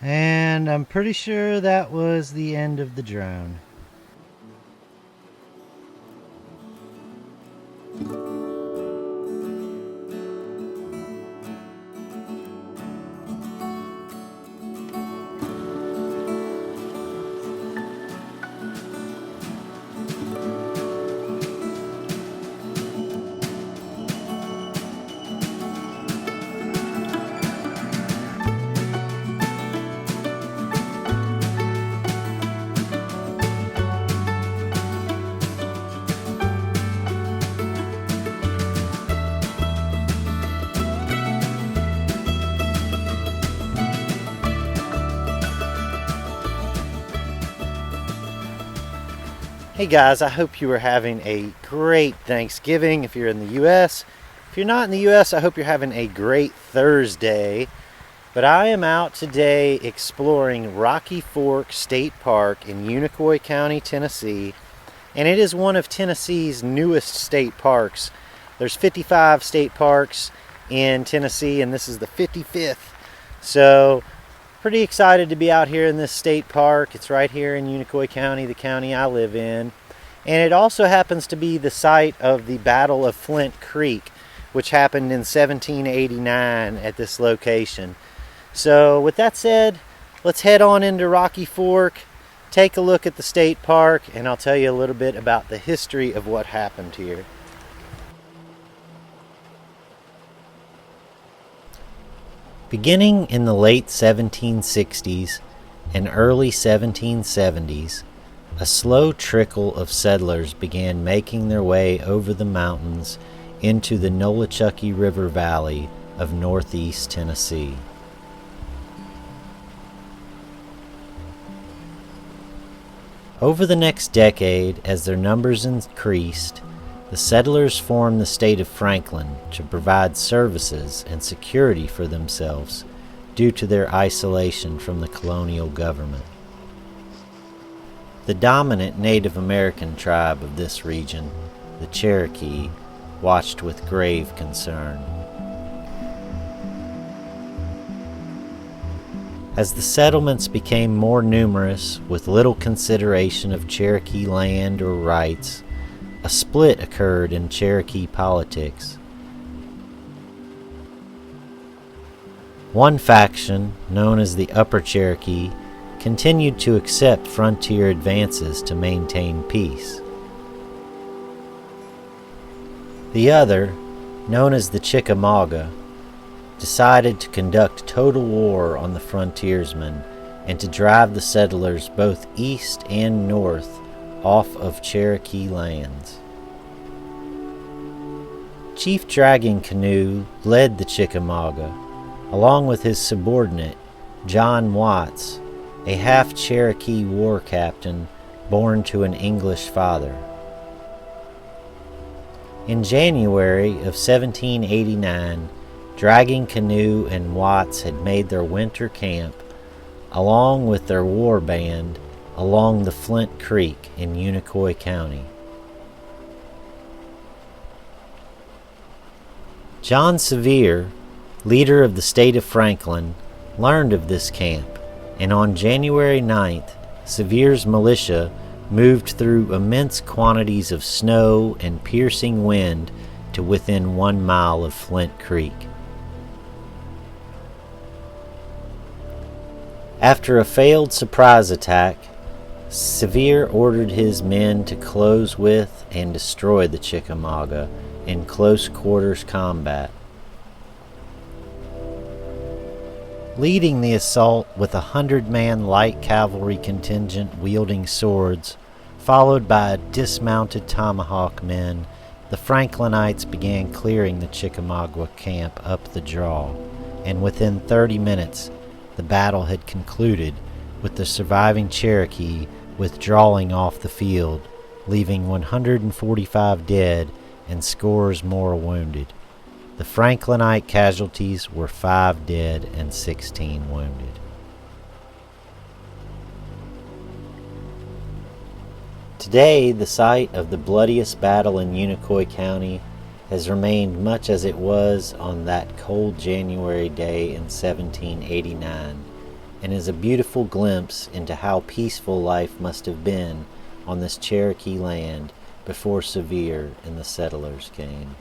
And I'm pretty sure that was the end of the drone. Hey guys, I hope you are having a great Thanksgiving if you're in the U.S. If you're not in the U.S., I hope you're having a great Thursday. But I am out today exploring Rocky Fork State Park in Unicoi County, Tennessee. And it is one of Tennessee's newest state parks. There's 55 state parks in Tennessee, and this is the 55th. So pretty excited to be out here in this state park. It's right here in Unicoi County, the county I live in. And it also happens to be the site of the Battle of Flint Creek, which happened in 1789 at this location. So with that said, let's head on into Rocky Fork, take a look at the state park, and I'll tell you a little bit about the history of what happened here. Beginning in the late 1760s and early 1770s, a slow trickle of settlers began making their way over the mountains into the Nolichucky River Valley of northeast Tennessee. Over the next decade, as their numbers increased, the settlers formed the state of Franklin to provide services and security for themselves due to their isolation from the colonial government. The dominant Native American tribe of this region, the Cherokee, watched with grave concern. As the settlements became more numerous, with little consideration of Cherokee land or rights, a split occurred in Cherokee politics. One faction, known as the Upper Cherokee, continued to accept frontier advances to maintain peace. The other, known as the Chickamauga, decided to conduct total war on the frontiersmen and to drive the settlers both east and north off of Cherokee lands. Chief Dragging Canoe led the Chickamauga, along with his subordinate, John Watts, a half-Cherokee war captain born to an English father. In January of 1789, Dragging Canoe and Watts had made their winter camp, along with their war band, along the Flint Creek in Unicoi County. John Sevier, leader of the state of Franklin, learned of this camp, and on January 9th, Sevier's militia moved through immense quantities of snow and piercing wind to within 1 mile of Flint Creek. After a failed surprise attack, Sevier ordered his men to close with and destroy the Chickamauga in close quarters combat. Leading the assault with a 100-man light cavalry contingent wielding swords, followed by dismounted tomahawk men, the Franklinites began clearing the Chickamauga camp up the draw, and within 30 minutes the battle had concluded, with the surviving Cherokee withdrawing off the field, leaving 145 dead and scores more wounded. The Franklinite casualties were 5 dead and 16 wounded. Today, the site of the bloodiest battle in Unicoi County has remained much as it was on that cold January day in 1789, and is a beautiful glimpse into how peaceful life must have been on this Cherokee land before Sevier and the settlers came.